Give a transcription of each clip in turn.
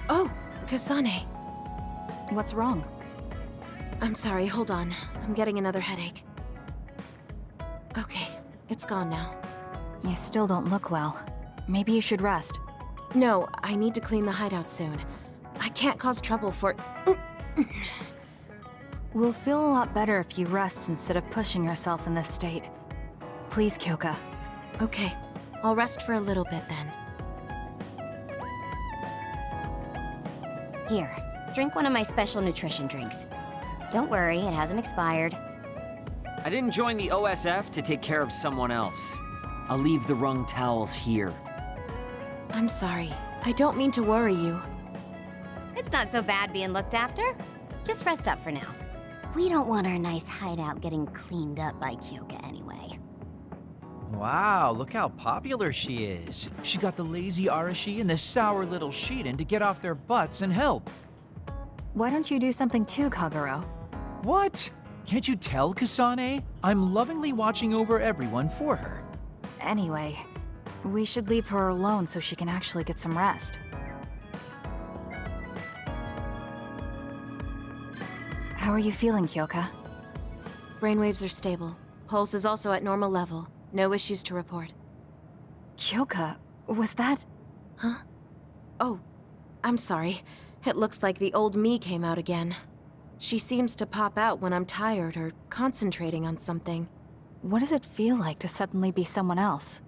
Oh, Kasane. What's wrong? I'm sorry, hold on. I'm getting another headache. Okay, it's gone now. You still don't look well. Maybe you should rest. No, I need to clean the hideout soon. I can't cause trouble for... We'll feel a lot better if you rest instead of pushing yourself in this state. Please, Kyoka. Okay, I'll rest for a little bit then. Here, drink one of my special nutrition drinks. Don't worry, it hasn't expired. I didn't join the OSF to take care of someone else. I'll leave the wrung towels here. I'm sorry. I don't mean to worry you. It's not so bad being looked after. Just rest up for now. We don't want our nice hideout getting cleaned up by Kyoka anyway. Wow, look how popular she is. She got the lazy Arashi and the sour little Shiden to get off their butts and help. Why don't you do something too, Kagero? What? Can't you tell, Kasane? I'm lovingly watching over everyone for her. Anyway, we should leave her alone so she can actually get some rest. How are you feeling, Kyoka? Brainwaves are stable. Pulse is also at normal level. No issues to report. Kyoka, was that... Huh? Oh, I'm sorry. It looks like the old me came out again. She seems to pop out when I'm tired or concentrating on something. What does it feel like to suddenly be someone else?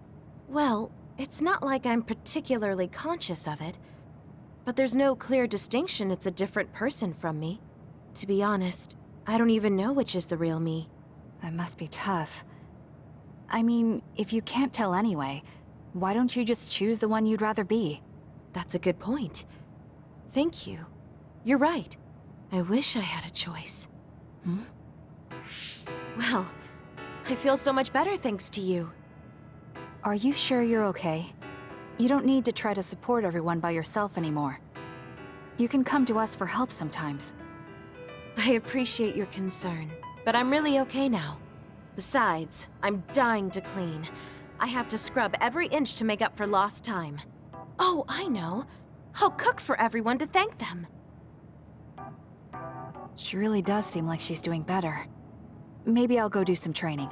Well, it's not like I'm particularly conscious of it. But there's no clear distinction it's a different person from me. To be honest, I don't even know which is the real me. That must be tough. I mean, if you can't tell anyway, why don't you just choose the one you'd rather be? That's a good point. Thank you. You're right. I wish I had a choice. Hmm? Well, I feel so much better thanks to you. Are you sure you're okay? You don't need to try to support everyone by yourself anymore. You can come to us for help sometimes. I appreciate your concern, but I'm really okay now. Besides, I'm dying to clean. I have to scrub every inch to make up for lost time. Oh, I know. I'll cook for everyone to thank them. She really does seem like she's doing better. Maybe I'll go do some training.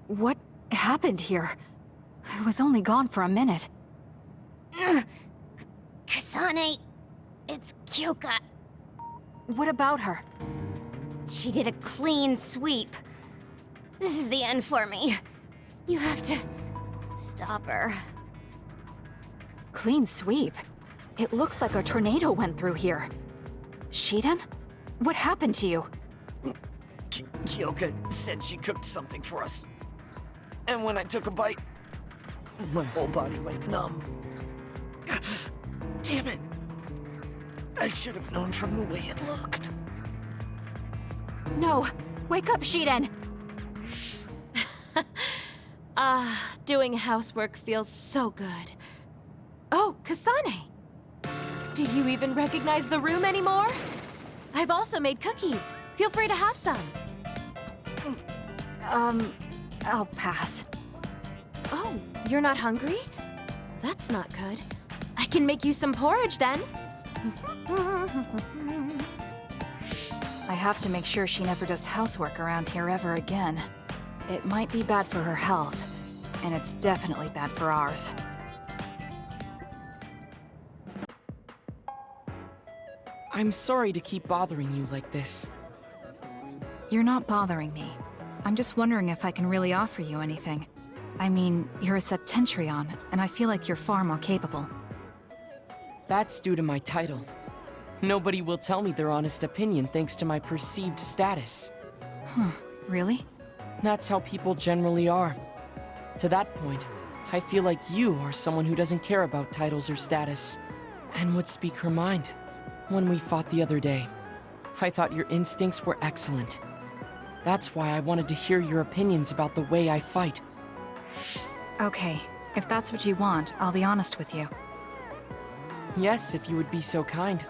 What happened here? I was only gone for a minute. Kasane, it's Kyoka. What about her? She did a clean sweep. This is the end for me. You have to stop her. Clean sweep? It looks like a tornado went through here. Shiden? What happened to you? Kyoka said she cooked something for us. And when I took a bite, my whole body went numb. Damn it! I should have known from the way it looked. No! Wake up, Shiden! Doing housework feels so good. Oh, Kasane! Do you even recognize the room anymore? I've also made cookies. Feel free to have some. I'll pass. Oh, you're not hungry? That's not good. I can make you some porridge then. I have to make sure she never does housework around here ever again. It might be bad for her health, and it's definitely bad for ours. I'm sorry to keep bothering you like this. You're not bothering me. I'm just wondering if I can really offer you anything. I mean, you're a Septentrion, and I feel like you're far more capable. That's due to my title. Nobody will tell me their honest opinion thanks to my perceived status. Huh, really? That's how people generally are. To that point, I feel like you are someone who doesn't care about titles or status, and would speak her mind. When we fought the other day, I thought your instincts were excellent. That's why I wanted to hear your opinions about the way I fight. Okay, if that's what you want, I'll be honest with you. Yes, if you would be so kind.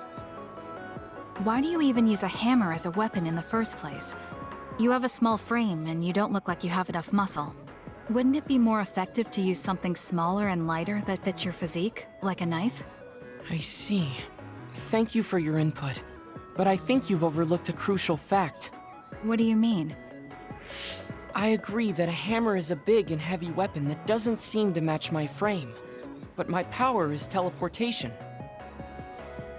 Why do you even use a hammer as a weapon in the first place? You have a small frame, and you don't look like you have enough muscle. Wouldn't it be more effective to use something smaller and lighter that fits your physique, like a knife? I see. Thank you for your input, but I think you've overlooked a crucial fact. What do you mean? I agree that a hammer is a big and heavy weapon that doesn't seem to match my frame, but my power is teleportation.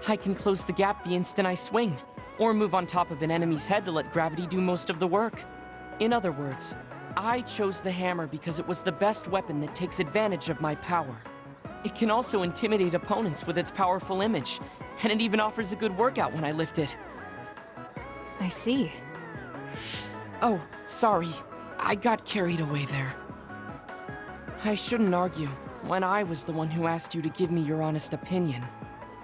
I can close the gap the instant I swing, or move on top of an enemy's head to let gravity do most of the work. In other words, I chose the hammer because it was the best weapon that takes advantage of my power. It can also intimidate opponents with its powerful image, and it even offers a good workout when I lift it. I see. Oh, sorry. I got carried away there. I shouldn't argue, when I was the one who asked you to give me your honest opinion.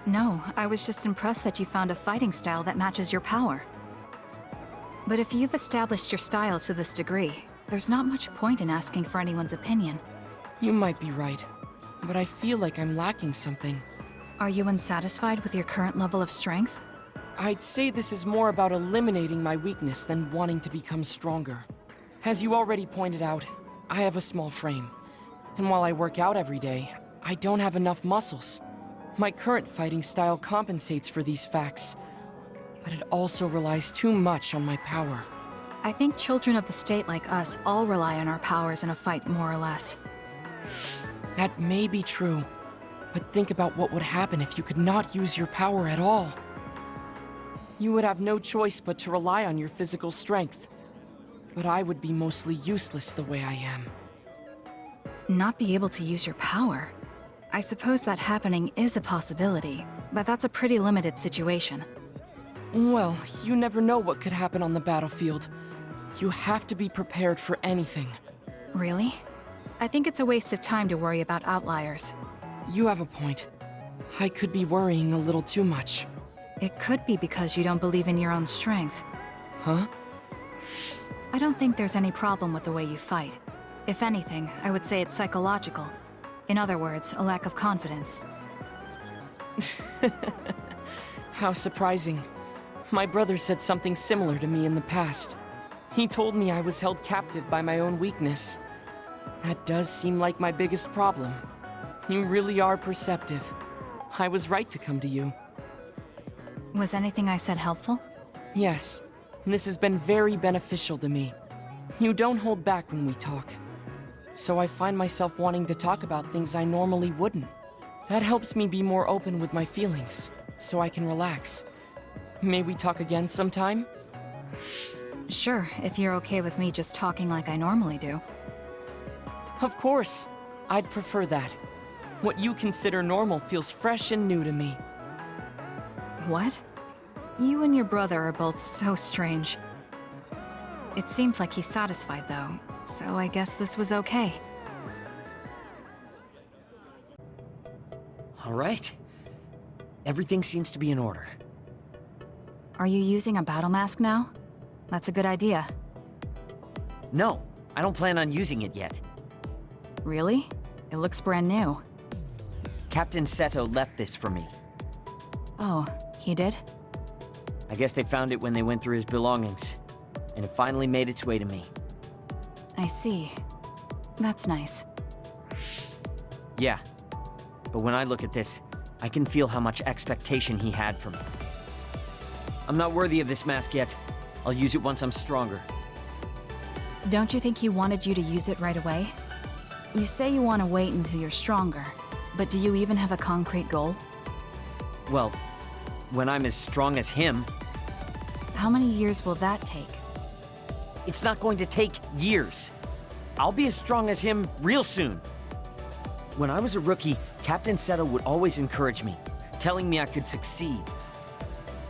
No, I was just impressed that you found a fighting style that matches your power. But if you've established your style to this degree, there's not much point in asking for anyone's opinion. You might be right, but I feel like I'm lacking something. Are you unsatisfied with your current level of strength? I'd say this is more about eliminating my weakness than wanting to become stronger. As you already pointed out, I have a small frame, and while I work out every day, I don't have enough muscles. My current fighting style compensates for these facts, but it also relies too much on my power. I think children of the state like us all rely on our powers in a fight, more or less. That may be true, but think about what would happen if you could not use your power at all. You would have no choice but to rely on your physical strength. But I would be mostly useless the way I am. Not be able to use your power? I suppose that happening is a possibility, but that's a pretty limited situation. Well, you never know what could happen on the battlefield. You have to be prepared for anything. Really? I think it's a waste of time to worry about outliers. You have a point. I could be worrying a little too much. It could be because you don't believe in your own strength. Huh? I don't think there's any problem with the way you fight. If anything, I would say it's psychological. In other words, a lack of confidence. How surprising. My brother said something similar to me in the past. He told me I was held captive by my own weakness. That does seem like my biggest problem. You really are perceptive. I was right to come to you. Was anything I said helpful? Yes. This has been very beneficial to me. You don't hold back when we talk. So I find myself wanting to talk about things I normally wouldn't. That helps me be more open with my feelings, so I can relax. May we talk again sometime? Sure, if you're okay with me just talking like I normally do. Of course. I'd prefer that. What you consider normal feels fresh and new to me. What? You and your brother are both so strange. It seems like he's satisfied, though, so I guess this was okay. All right. Everything seems to be in order. Are you using a battle mask now? That's a good idea. No, I don't plan on using it yet. Really? It looks brand new. Captain Seto left this for me. Oh, he did? I guess they found it when they went through his belongings, and it finally made its way to me. I see. That's nice. Yeah, but when I look at this, I can feel how much expectation he had for me. I'm not worthy of this mask yet. I'll use it once I'm stronger. Don't you think he wanted you to use it right away? You say you want to wait until you're stronger, but do you even have a concrete goal? Well, when I'm as strong as him... How many years will that take? It's not going to take years. I'll be as strong as him real soon. When I was a rookie, Captain Seto would always encourage me, telling me I could succeed.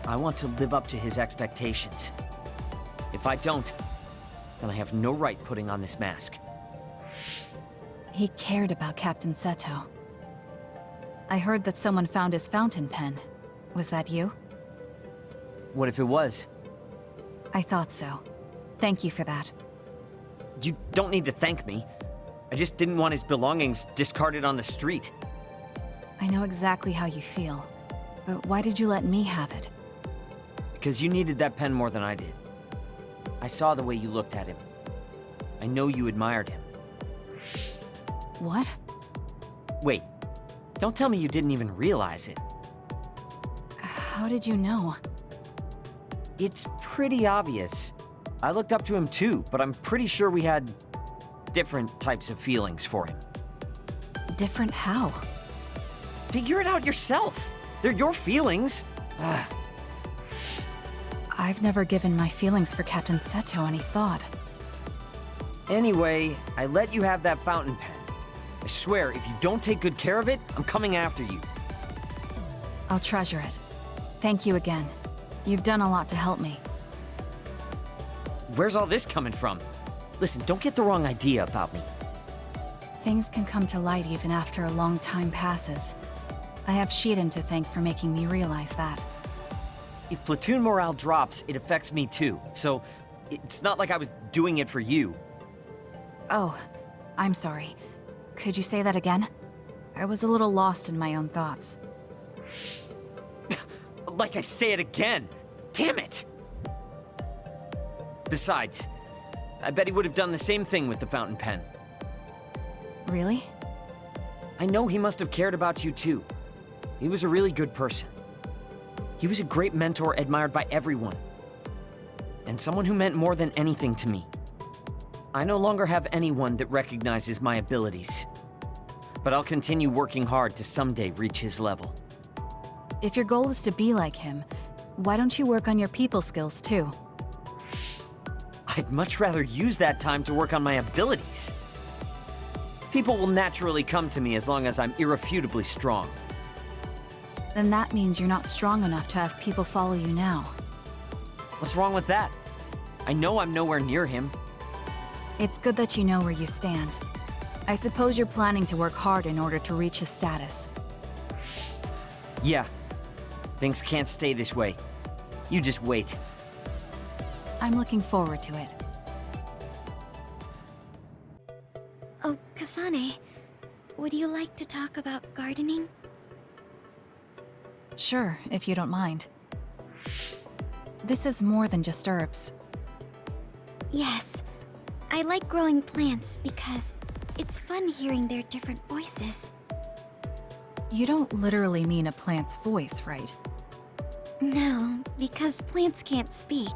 I want to live up to his expectations. If I don't, then I have no right putting on this mask. He cared about Captain Seto. I heard that someone found his fountain pen. Was that you? What if it was? I thought so. Thank you for that. You don't need to thank me. I just didn't want his belongings discarded on the street. I know exactly how you feel. But why did you let me have it? Because you needed that pen more than I did. I saw the way you looked at him. I know you admired him. What? Wait, don't tell me you didn't even realize it. How did you know? It's pretty obvious. I looked up to him too, but I'm pretty sure we had different types of feelings for him. Different how? Figure it out yourself. They're your feelings. Ugh. I've never given my feelings for Captain Seto any thought. Anyway, I let you have that fountain pen. I swear, if you don't take good care of it, I'm coming after you. I'll treasure it. Thank you again. You've done a lot to help me. Where's all this coming from? Listen, don't get the wrong idea about me. Things can come to light even after a long time passes. I have Shiden to thank for making me realize that. If platoon morale drops, it affects me too. So, it's not like I was doing it for you. Oh, I'm sorry. Could you say that again? I was a little lost in my own thoughts. Like I'd say it again. Damn it! Besides, I bet he would have done the same thing with the fountain pen. Really? I know he must have cared about you too. He was a really good person. He was a great mentor admired by everyone. And someone who meant more than anything to me. I no longer have anyone that recognizes my abilities. But I'll continue working hard to someday reach his level. If your goal is to be like him, why don't you work on your people skills too? I'd much rather use that time to work on my abilities. People will naturally come to me as long as I'm irrefutably strong. Then that means you're not strong enough to have people follow you now. What's wrong with that? I know I'm nowhere near him. It's good that you know where you stand. I suppose you're planning to work hard in order to reach his status. Yeah. Things can't stay this way. You just wait. I'm looking forward to it. Oh, Kasane, would you like to talk about gardening? Sure, if you don't mind. This is more than just herbs. Yes. I like growing plants because it's fun hearing their different voices. You don't literally mean a plant's voice, right? No, because plants can't speak.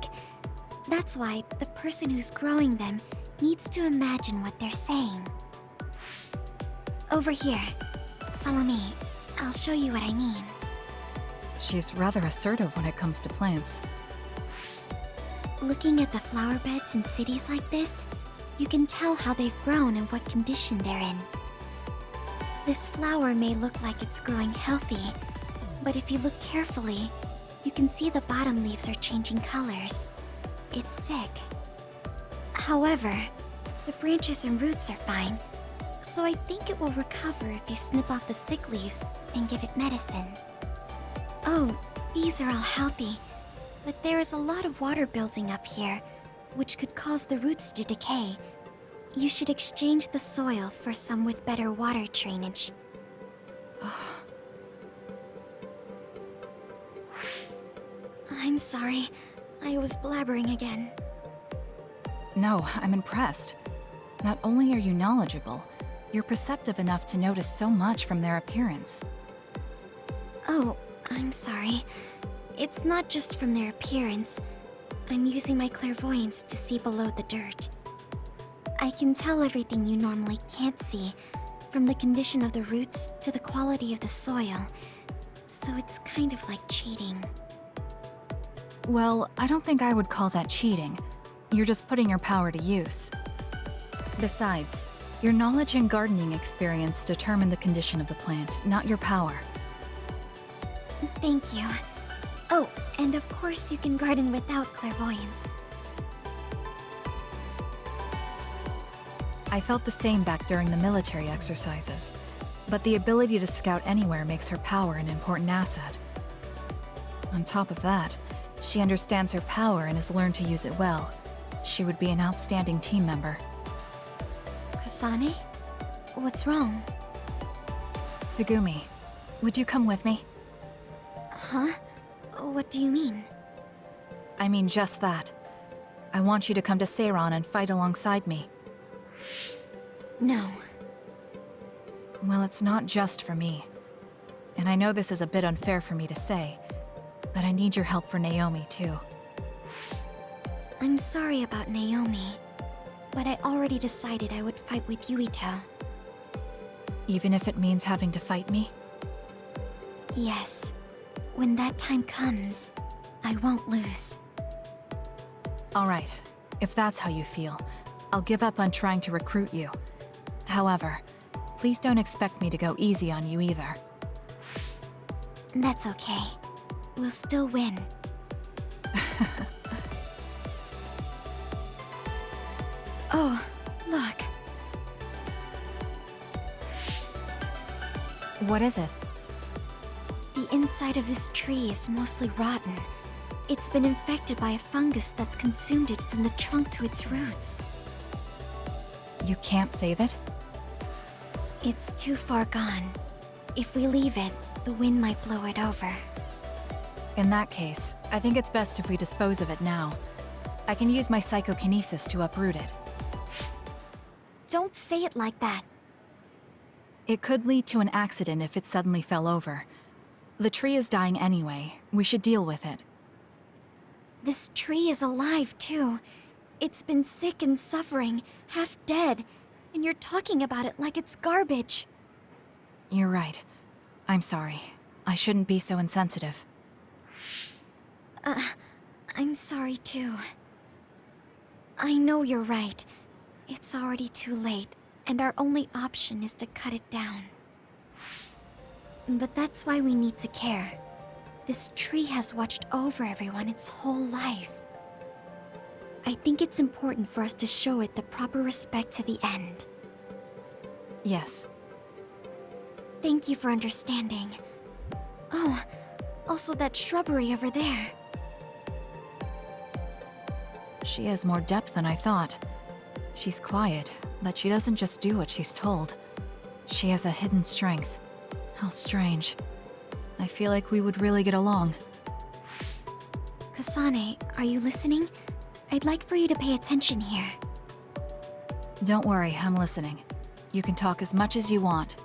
That's why the person who's growing them needs to imagine what they're saying. Over here. Follow me. I'll show you what I mean. She's rather assertive when it comes to plants. Looking at the flower beds in cities like this, you can tell how they've grown and what condition they're in. This flower may look like it's growing healthy, but if you look carefully, you can see the bottom leaves are changing colors. It's sick. However, the branches and roots are fine, so I think it will recover if you snip off the sick leaves and give it medicine. Oh, these are all healthy, but there is a lot of water building up here, which could cause the roots to decay. You should exchange the soil for some with better water drainage. I'm sorry. I was blabbering again. No, I'm impressed. Not only are you knowledgeable, you're perceptive enough to notice so much from their appearance. Oh, I'm sorry. It's not just from their appearance. I'm using my clairvoyance to see below the dirt. I can tell everything you normally can't see, from the condition of the roots to the quality of the soil. So it's kind of like cheating. Well, I don't think I would call that cheating. You're just putting your power to use. Besides, your knowledge and gardening experience determine the condition of the plant, not your power. Thank you. Oh, and of course you can garden without clairvoyance. I felt the same back during the military exercises, but the ability to scout anywhere makes her power an important asset. On top of that, she understands her power and has learned to use it well. She would be an outstanding team member. Kasane? What's wrong? Tsugumi, would you come with me? Huh? What do you mean? I mean just that. I want you to come to Seiran and fight alongside me. No. Well, it's not just for me. And I know this is a bit unfair for me to say, but I need your help for Naomi, too. I'm sorry about Naomi, but I already decided I would fight with Yuito. Even if it means having to fight me? Yes. When that time comes, I won't lose. Alright, if that's how you feel, I'll give up on trying to recruit you. However, please don't expect me to go easy on you either. That's okay. We'll still win. Oh, look. What is it? The inside of this tree is mostly rotten. It's been infected by a fungus that's consumed it from the trunk to its roots. You can't save it? It's too far gone. If we leave it, the wind might blow it over. In that case, I think it's best if we dispose of it now. I can use my psychokinesis to uproot it. Don't say it like that. It could lead to an accident if it suddenly fell over. The tree is dying anyway. We should deal with it. This tree is alive, too. It's been sick and suffering, half dead, and you're talking about it like it's garbage. You're right. I'm sorry. I shouldn't be so insensitive. I'm sorry, too. I know you're right. It's already too late, and our only option is to cut it down. But that's why we need to care. This tree has watched over everyone its whole life. I think it's important for us to show it the proper respect to the end. Yes. Thank you for understanding. Oh, also that shrubbery over there. She has more depth than I thought. She's quiet, but she doesn't just do what she's told. She has a hidden strength. How strange. I feel like we would really get along. Kasane, are you listening? I'd like for you to pay attention here. Don't worry, I'm listening. You can talk as much as you want.